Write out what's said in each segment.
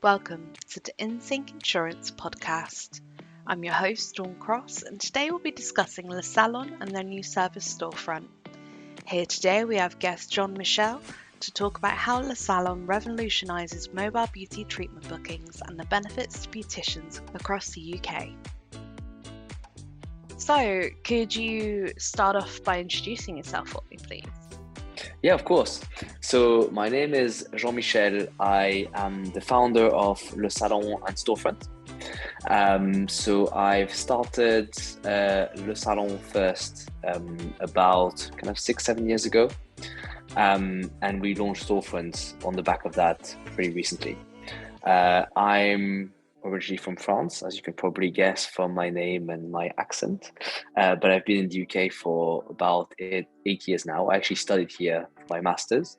Welcome to the Insync Insurance Podcast. I'm your host, Dawn Cross, and today we'll be discussing Lesalon and their new service Storefront. Here today we have guest John Michel to talk about how Lesalon revolutionises mobile beauty treatment bookings and the benefits to beauticians across the UK. So, could you start off by introducing yourself for me, please? Yeah, of course. So my name is Jean-Michel. I am the founder of Lesalon and Storefront. So I've started Lesalon first about kind of 6-7 years ago. And we launched Storefront on the back of that pretty recently. I'm originally from France, as you can probably guess from my name and my accent. But I've been in the UK for about 8 years now. I actually studied here for my master's.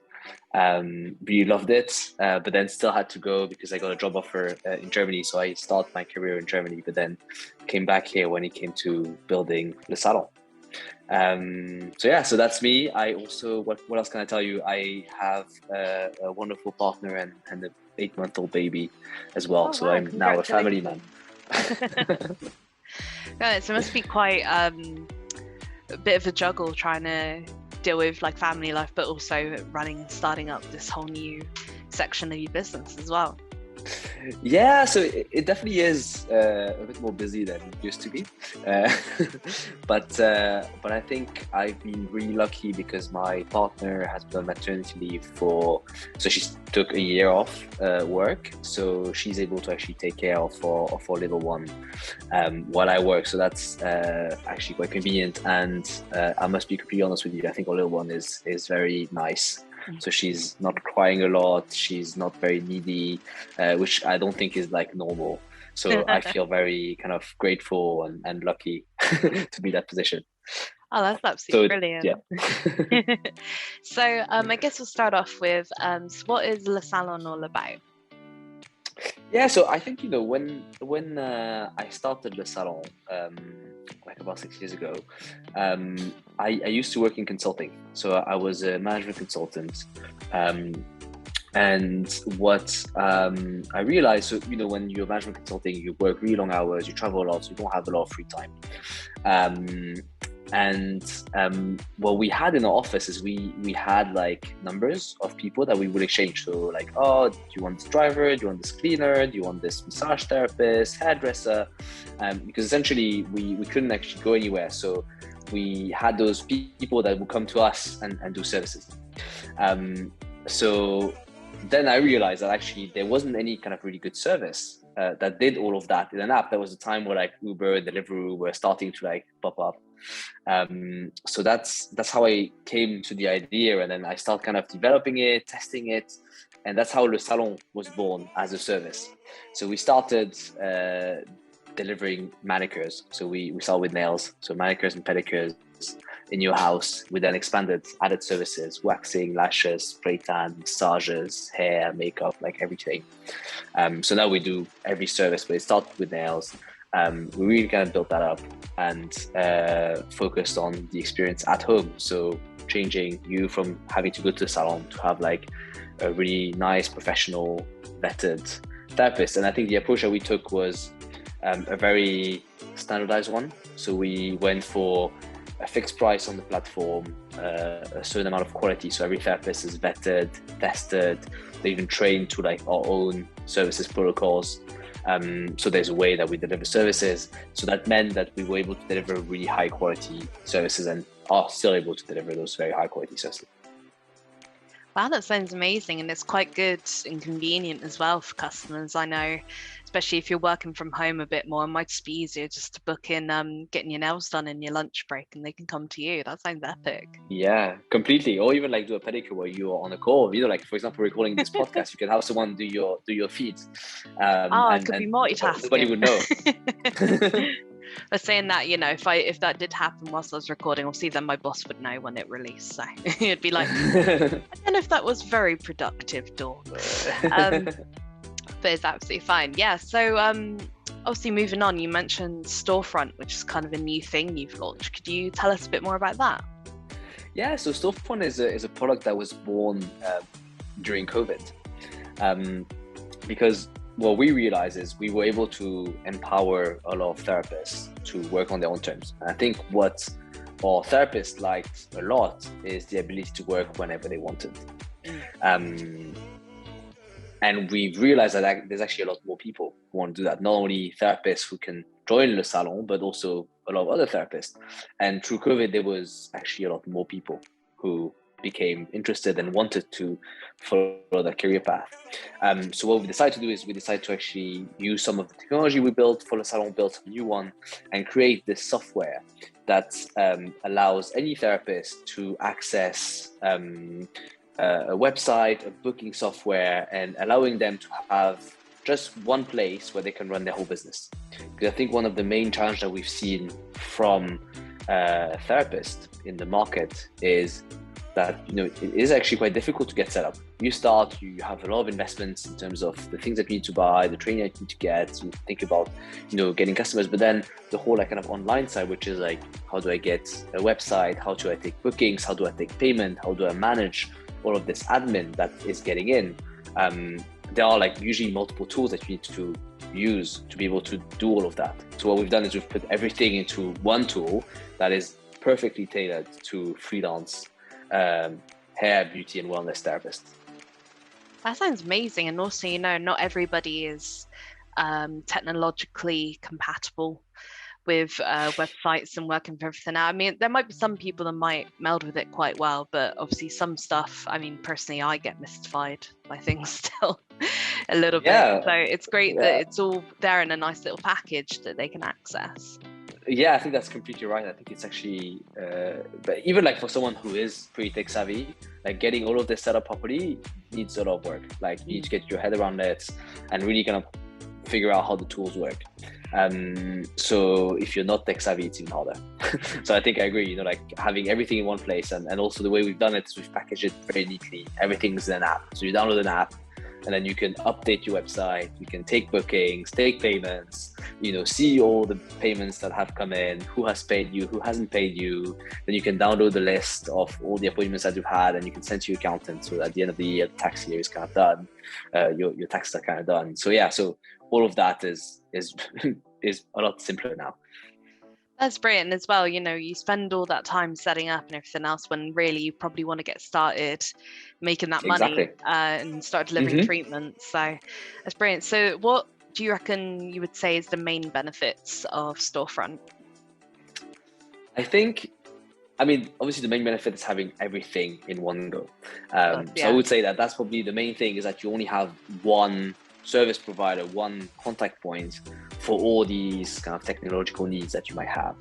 Really loved it, but then still had to go because I got a job offer in Germany. So I started my career in Germany, but then came back here when it came to building Lesalon. So that's me. I also, what else can I tell you? I have a wonderful partner and a 8-month-old baby as well. So I'm now a family man. Yeah, so it must be quite a bit of a juggle trying to deal with like family life, but also starting up this whole new section of your business as well. Yeah, so it definitely is a bit more busy than it used to be, but I think I've been really lucky because my partner has been on maternity leave so she took a year off work, so she's able to actually take care of our little one while I work. So that's actually quite convenient, and I must be completely honest with you, I think our little one is very nice. So she's not crying a lot, she's not very needy, which I don't think is like normal. So I feel very kind of grateful and lucky to be in that position. Oh, that's absolutely brilliant. Yeah. So I guess we'll start off with what is Lesalon all about? Yeah, so I think, when I started Lesalon, like about 6 years ago, I used to work in consulting. So I was a management consultant. And what I realized, so, when you're management consulting, you work really long hours, you travel a lot, so you don't have a lot of free time. What we had in our office is we had like numbers of people that we would exchange. So like, oh, do you want this driver? Do you want this cleaner? Do you want this massage therapist, hairdresser? Because essentially we couldn't actually go anywhere. So we had those people that would come to us and do services. So then I realized that actually there wasn't any kind of really good service that did all of that in an app. There was a time where like Uber and Deliveroo were starting to like pop up. So that's how I came to the idea, and then I started kind of developing it, testing it, and that's how Lesalon was born as a service. So we started delivering manicures. So we started with nails, so manicures and pedicures in your house. We then expanded, added services, waxing, lashes, spray tan, massages, hair, makeup, like everything. So now we do every service, but it started with nails. We really kind of built that up and focused on the experience at home. So changing you from having to go to the salon to have like a really nice, professional, vetted therapist. And I think the approach that we took was a very standardized one. So we went for a fixed price on the platform, a certain amount of quality. So every therapist is vetted, tested, they even trained to like our own services protocols. So there's a way that we deliver services. So that meant that we were able to deliver really high quality services and are still able to deliver those very high quality services. Wow, that sounds amazing, and it's quite good and convenient as well for customers. I know, especially if you're working from home a bit more, it might just be easier just to book in getting your nails done in your lunch break, and they can come to you. That sounds epic. Yeah, completely. Or even like do a pedicure where you are on a call. Like for example, recording this podcast, you can have someone do your feet. I could be multitasking. Nobody would know. But saying that, if that did happen whilst I was recording, obviously then my boss would know when it released. So it'd be like, I don't know if that was very productive, Dawn. But it's absolutely fine. Yeah. So obviously moving on, you mentioned Storefront, which is kind of a new thing you've launched. Could you tell us a bit more about that? Yeah. So Storefront is a product that was born during COVID, because what we realized is we were able to empower a lot of therapists to work on their own terms. And I think what our therapists liked a lot is the ability to work whenever they wanted. And we've realized that there's actually a lot more people who want to do that. Not only therapists who can join the salon, but also a lot of other therapists. And through COVID, there was actually a lot more people who became interested and wanted to follow that career path. So what we decided to do is we decided to actually use some of the technology we built for the salon, built a new one, and create this software that allows any therapist to access a website, a booking software, and allowing them to have just one place where they can run their whole business. Because I think one of the main challenges that we've seen from therapists in the market is that, you know, it is actually quite difficult to get set up. You start, you have a lot of investments in terms of the things that you need to buy, the training that you need to get, you think about, you know, getting customers, but then the whole like kind of online side, which is like, how do I get a website? How do I take bookings? How do I take payment? How do I manage all of this admin that is getting in? There are like usually multiple tools that you need to use to be able to do all of that. So what we've done is we've put everything into one tool that is perfectly tailored to freelance hair, beauty, and wellness therapists. That sounds amazing. And also, you know, not everybody is technologically compatible with websites and working for everything out. I mean, there might be some people that might meld with it quite well, but obviously some stuff, I mean, personally, I get mystified by things still a little bit. So it's great that it's all there in a nice little package that they can access. Yeah, I think that's completely right. I think it's actually, but even like for someone who is pretty tech savvy, like getting all of this set up properly needs a lot of work. Like you need to get your head around it and really kind of figure out how the tools work. So if you're not tech savvy, it's even harder. So I think I agree, you know, like having everything in one place, and also the way we've done it is we've packaged it very neatly. Everything's in an app. So you download an app, and then you can update your website, you can take bookings, take payments, you know, see all the payments that have come in, who has paid you, who hasn't paid you. Then you can download the list of all the appointments that you've had, and you can send to your accountant. So at the end of the year, the tax year is kind of done. Your taxes are kind of done. So yeah, so all of that is a lot simpler now. That's brilliant as well. You know, you spend all that time setting up and everything else when really you probably want to get started making that money and start delivering treatments. So that's brilliant. So what do you reckon you would say is the main benefits of Storefront? I mean, obviously the main benefit is having everything in one go. So I would say that that's probably the main thing, is that you only have one service provider, one contact point for all these kind of technological needs that you might have.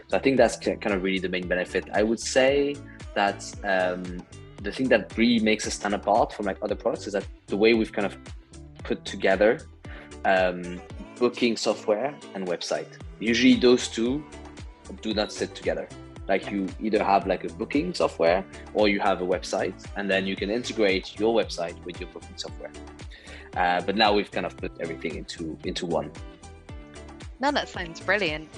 So I think that's kind of really the main benefit. I would say that the thing that really makes us stand apart from like other products is that the way we've kind of put together booking software and website. Usually those two do not sit together. Like you either have like a booking software or you have a website, and then you can integrate your website with your booking software. But now we've kind of put everything into one. No, that sounds brilliant.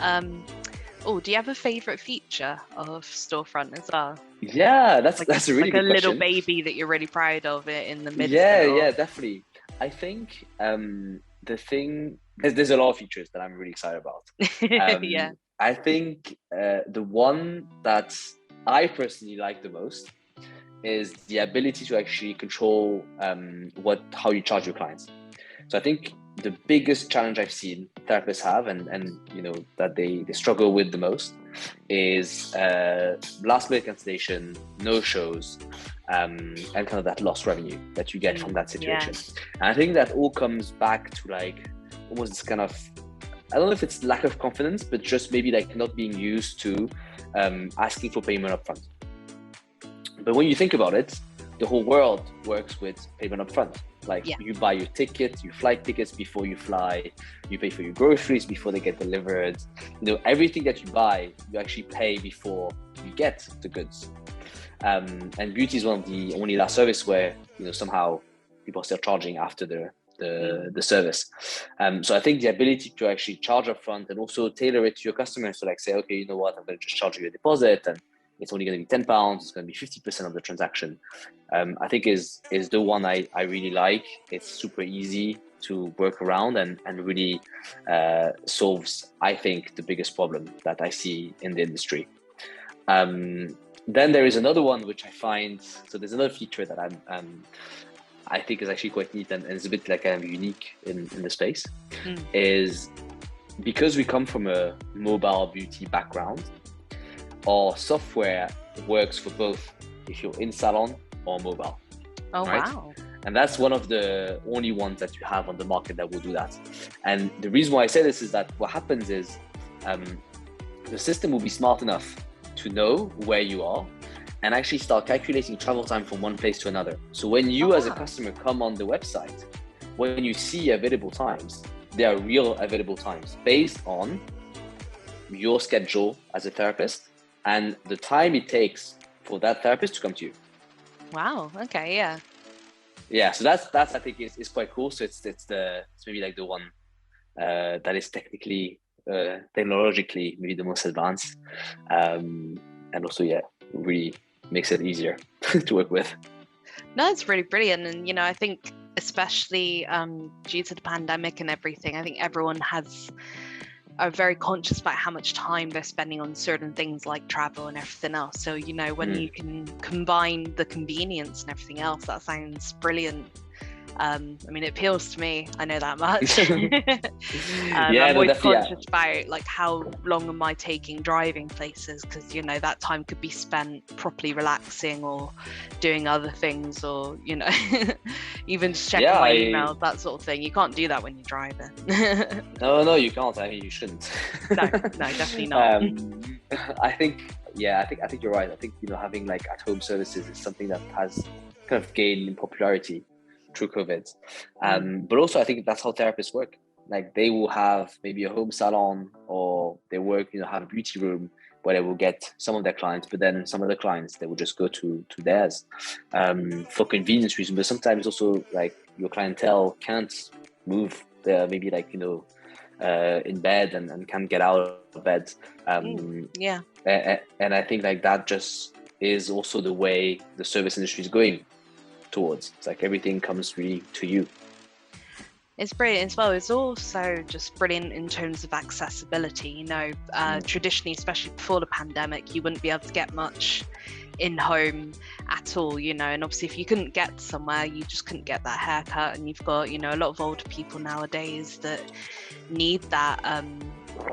Oh, do you have a favorite feature of Storefront as well? Yeah, that's a really good question. Like a little baby that you're really proud of it in the midst. Yeah, definitely. I think the thing, there's a lot of features that I'm really excited about. Yeah. I think the one that I personally like the most is the ability to actually control how you charge your clients. So I think the biggest challenge I've seen therapists have, and you know that they struggle with the most, is last minute cancellation, no shows, and kind of that lost revenue that you get from that situation. And I think that all comes back to like almost this kind of, I don't know if it's lack of confidence, but just maybe like not being used to asking for payment upfront. But when you think about it, the whole world works with payment upfront. Like you buy your ticket, your flight tickets before you fly, you pay for your groceries before they get delivered. You know, everything that you buy, you actually pay before you get the goods. And beauty is one of the only last service where, you know, somehow people are still charging after the service. So I think the ability to actually charge upfront and also tailor it to your customers. So like say, okay, you know what, I'm going to just charge you a deposit, and it's only going to be £10. It's going to be 50% of the transaction. I think is the one I really like. It's super easy. to work around and really solves, I think, the biggest problem that I see in the industry. Then there is another one which I find, so there's another feature that I think is actually quite neat and is a bit like unique in the space, is because we come from a mobile beauty background, our software works for both if you're in salon or mobile. Oh, right? wow. And that's one of the only ones that you have on the market that will do that. And the reason why I say this is that what happens is the system will be smart enough to know where you are and actually start calculating travel time from one place to another. So when you as a customer come on the website, when you see available times, they are real available times based on your schedule as a therapist and the time it takes for that therapist to come to you. Wow. Okay. Yeah. Yeah. So that's I think is quite cool. So it's maybe like the one that is technologically maybe the most advanced, and also really makes it easier to work with. No, it's really brilliant. And, I think especially due to the pandemic and everything, I think everyone are very conscious about how much time they're spending on certain things like travel and everything else. So, when you can combine the convenience and everything else, that sounds brilliant. It appeals to me. I know that much. I'm always conscious about like how long am I taking driving places, because that time could be spent properly relaxing or doing other things, or even just checking my emails, that sort of thing. You can't do that when you're driving. No, you can't. I mean, you shouldn't. No, definitely not. I think you're right. I think having like at-home services is something that has kind of gained in popularity through COVID. But also I think that's how therapists work. Like they will have maybe a home salon, or they work, have a beauty room where they will get some of their clients, but then some of the clients, they will just go to theirs for convenience reasons. But sometimes also like your clientele can't move. They're maybe like, in bed and can't get out of bed. And I think like that just is also the way the service industry is going towards. It's like everything comes really to you. It's brilliant as well. It's also just brilliant in terms of accessibility. Traditionally, especially before the pandemic, you wouldn't be able to get much in home at all, and obviously if you couldn't get somewhere, you just couldn't get that haircut. And you've got, a lot of older people nowadays that need that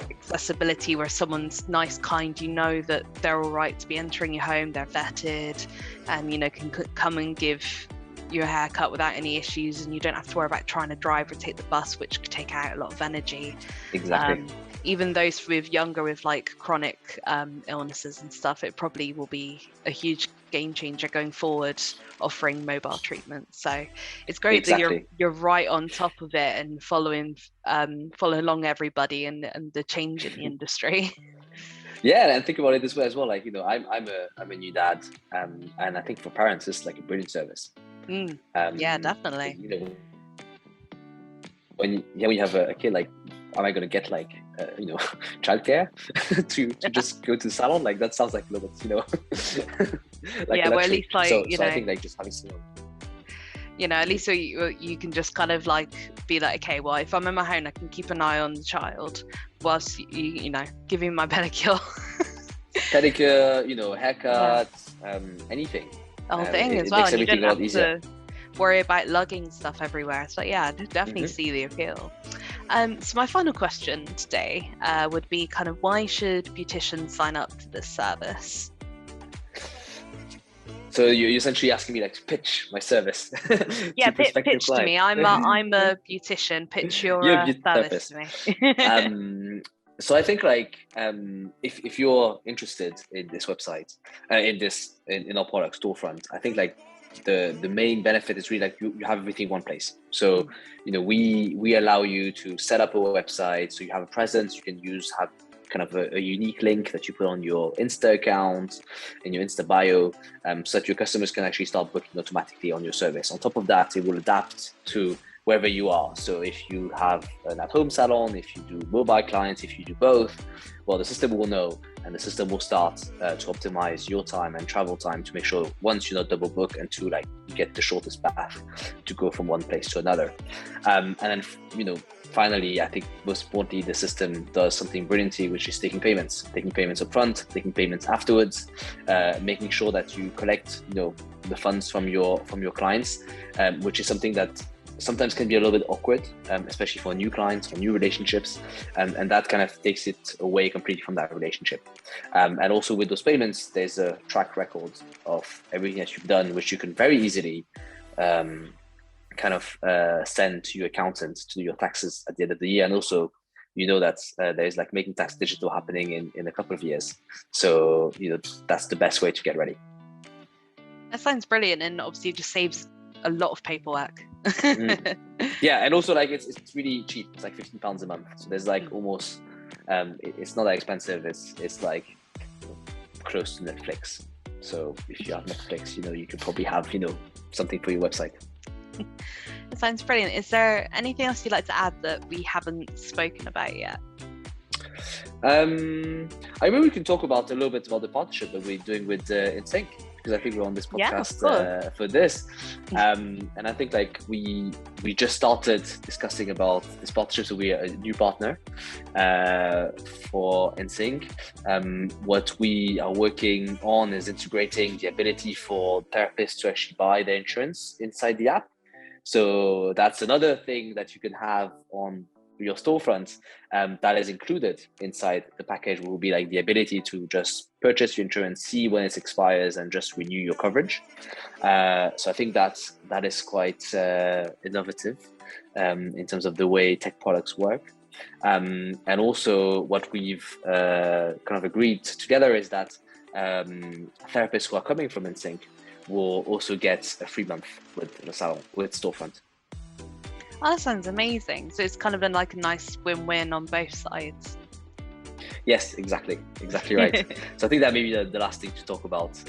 accessibility where someone's nice, kind, that they're all right to be entering your home, they're vetted, and can come and give your haircut without any issues, and you don't have to worry about trying to drive or take the bus, which could take out a lot of energy. Exactly. Even those with like chronic illnesses and stuff, it probably will be a huge game changer going forward, offering mobile treatments. So it's great that you're right on top of it and following along everybody and the change in the industry. Yeah, and think about it this way as well. Like I'm a new dad, and I think for parents it's like a brilliant service. Yeah, definitely. When you have a kid, like, am I going to get like childcare to just go to the salon? Like that sounds like a little bit, like well, at least like so I think like just having someone, at least so you can just kind of like be like, okay, well, if I'm in my home, I can keep an eye on the child whilst you give him my pedicure, haircut, anything. The whole thing as well, and you don't have to worry about lugging stuff everywhere. So I definitely see the appeal. So my final question today would be kind of, why should beauticians sign up to this service? So you're essentially asking me like to pitch my service. Pitch to me. I'm a beautician. Pitch your service to me. So I think like if you're interested in this website, in our product Storefront, I think like the main benefit is really like you have everything in one place. So we allow you to set up a website, so you have a presence. You can have kind of a unique link that you put on your Insta account, in your Insta bio, so that your customers can actually start booking automatically on your service. On top of that, it will adapt to wherever you are. So if you have an at-home salon, if you do mobile clients, if you do both, well, the system will know, and the system will start to optimize your time and travel time to make sure, once, you're not double book, and two, like, you get the shortest path to go from one place to another. And then, finally, I think most importantly, the system does something brilliantly, which is taking payments up front, taking payments afterwards, making sure that you collect, the funds from your clients, which is something that sometimes can be a little bit awkward, especially for new clients or new relationships, and that kind of takes it away completely from that relationship. And also with those payments, there's a track record of everything that you've done, which you can very easily send to your accountant to do your taxes at the end of the year. And also, that there's like making tax digital happening in a couple of years. So, that's the best way to get ready. That sounds brilliant, and obviously it just saves a lot of paperwork. Yeah, and also, like, it's really cheap. It's like £15 a month. So there's like almost it's not that expensive. It's like close to Netflix. So if you have Netflix, you could probably have something for your website. It sounds brilliant. Is there anything else you'd like to add that we haven't spoken about yet? I mean, we can talk about a little bit about the partnership that we're doing with Insync, because I think we're on this podcast for this. And I think, like, we just started discussing about this partnership. So we are a new partner for Insync. What we are working on is integrating the ability for therapists to actually buy their insurance inside the app. So that's another thing that you can have on your storefront that is included inside the package. Will be like the ability to just purchase your insurance, see when it expires, and just renew your coverage. So I think that is quite innovative in terms of the way tech products work. And also what we've kind of agreed together is that therapists who are coming from Insync will also get a free month with Lesalon, with Storefront. Oh, that sounds amazing. So it's kind of been like a nice win-win on both sides. Yes, exactly right. So I think that may be the last thing to talk about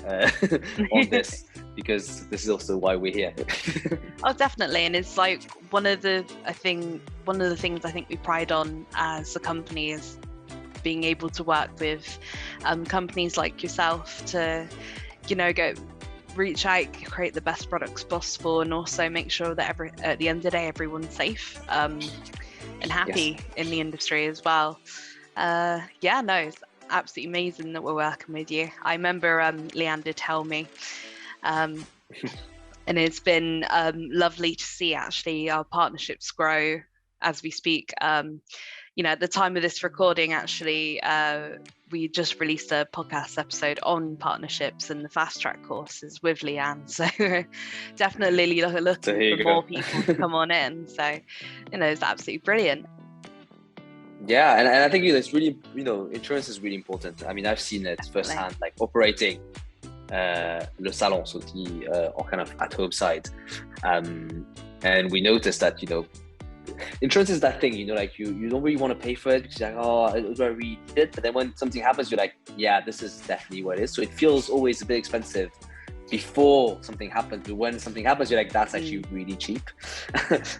on this, because this is also why we're here. Oh, definitely. And it's like one of the things I think we pride on as a company is being able to work with companies like yourself to, reach out, create the best products possible, and also make sure that at the end of the day, everyone's safe and happy in the industry as well. It's absolutely amazing that we're working with you. I remember Leanne did tell me, and it's been lovely to see actually our partnerships grow as we speak. At the time of this recording, actually, we just released a podcast episode on partnerships and the fast track courses with Leanne. So definitely looking for more people to come on in. So, it's absolutely brilliant. Yeah, and I think it's really, insurance is really important. I mean, I've seen it firsthand, like operating Lesalon, so the or kind of at-home side, and we noticed that insurance is that thing, like you don't really want to pay for it because you're like, oh, do I really need it? But then when something happens, you're like, yeah, this is definitely what it is. So it feels always a bit expensive before something happens, but when something happens, you're like, that's actually really cheap.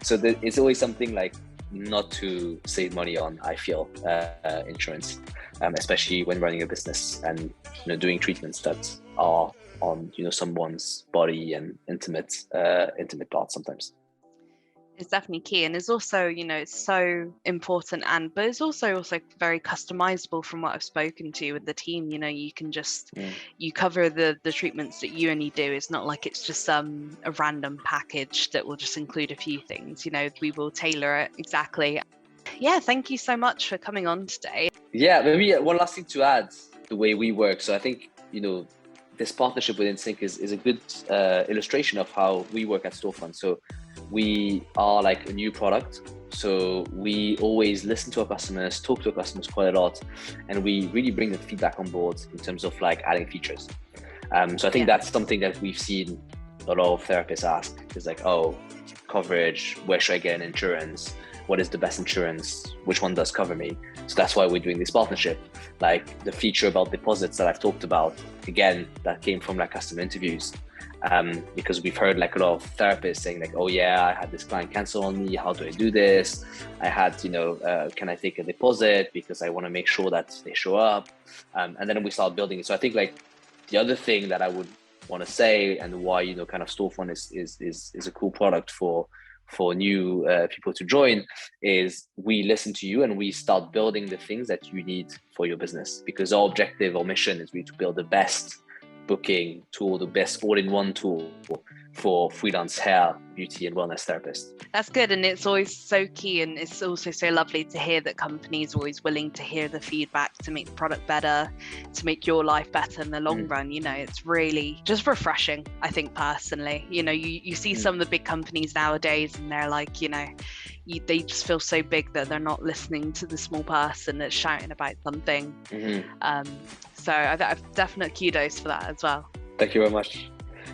So it's always something like not to save money on, I feel, insurance, especially when running a business and doing treatments that are on someone's body and intimate parts sometimes. It's definitely key, and it's also it's so important, but it's also very customizable from what I've spoken to with the team. You can just you cover the treatments that you only do. It's not like it's just a random package that will just include a few things. We will tailor it exactly. Yeah, thank you so much for coming on today. Yeah, maybe one last thing to add, the way we work. So I think this partnership with Insync is a good illustration of how we work at Storefront. So we are like a new product. So we always listen to our customers, talk to our customers quite a lot, and we really bring the feedback on board in terms of like adding features. So I think that's something that we've seen a lot of therapists ask, is like, oh, coverage, where should I get an insurance? What is the best insurance? Which one does cover me? So that's why we're doing this partnership. Like the feature about deposits that I've talked about, again, that came from like customer interviews. because we've heard like a lot of therapists saying like, oh yeah, I had this client cancel on me. How do I do this? I had, can I take a deposit because I want to make sure that they show up? And then we start building it. So I think like the other thing that I would want to say, and why, kind of Storefront is a cool product for new people to join, is we listen to you and we start building the things that you need for your business, because our objective, our mission is really to build the best booking tool, the best all-in-one tool for freelance hair, beauty and wellness therapists. That's good, and it's always so key, and it's also so lovely to hear that companies are always willing to hear the feedback to make the product better, to make your life better in the long run. It's really just refreshing, I think, personally. You see some of the big companies nowadays and they're like, they just feel so big that they're not listening to the small person that's shouting about something. So I've definite kudos for that as well. Thank you very much.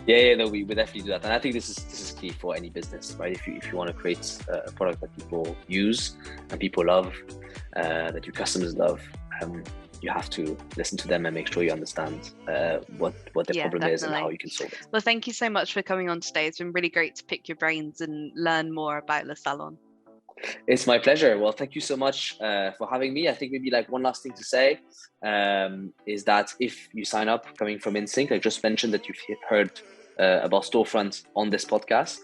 No, we definitely do that, and I think this is key for any business, right? If you want to create a product that people use and people love, that your customers love, you have to listen to them and make sure you understand what the problem is and how you can solve it. Well, thank you so much for coming on today. It's been really great to pick your brains and learn more about Lesalon. It's my pleasure. Well, thank you so much for having me. I think maybe like one last thing to say is that if you sign up coming from Insync, I just mentioned that you've heard about Storefront on this podcast.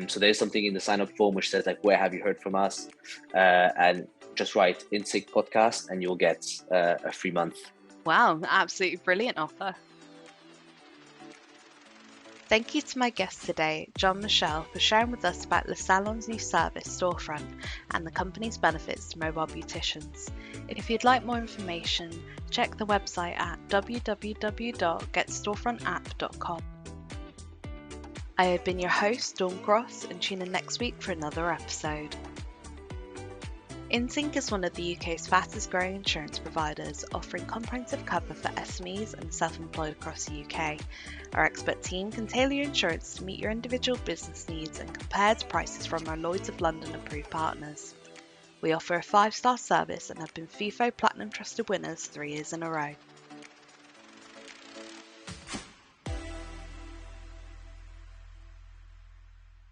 So there's something in the sign up form which says like, where have you heard from us? And just write Insync podcast and you'll get a free month. Wow, absolutely brilliant offer. Thank you to my guest today, John Michel, for sharing with us about Lesalon's new service, Storefront, and the company's benefits to mobile beauticians. If you'd like more information, check the website at www.getstorefrontapp.com. I have been your host, Dawn Cross, and tune in next week for another episode. Insync is one of the UK's fastest growing insurance providers, offering comprehensive cover for SMEs and self-employed across the UK. Our expert team can tailor your insurance to meet your individual business needs and compares prices from our Lloyd's of London approved partners. We offer a 5-star service and have been FIFO Platinum Trusted winners 3 years in a row.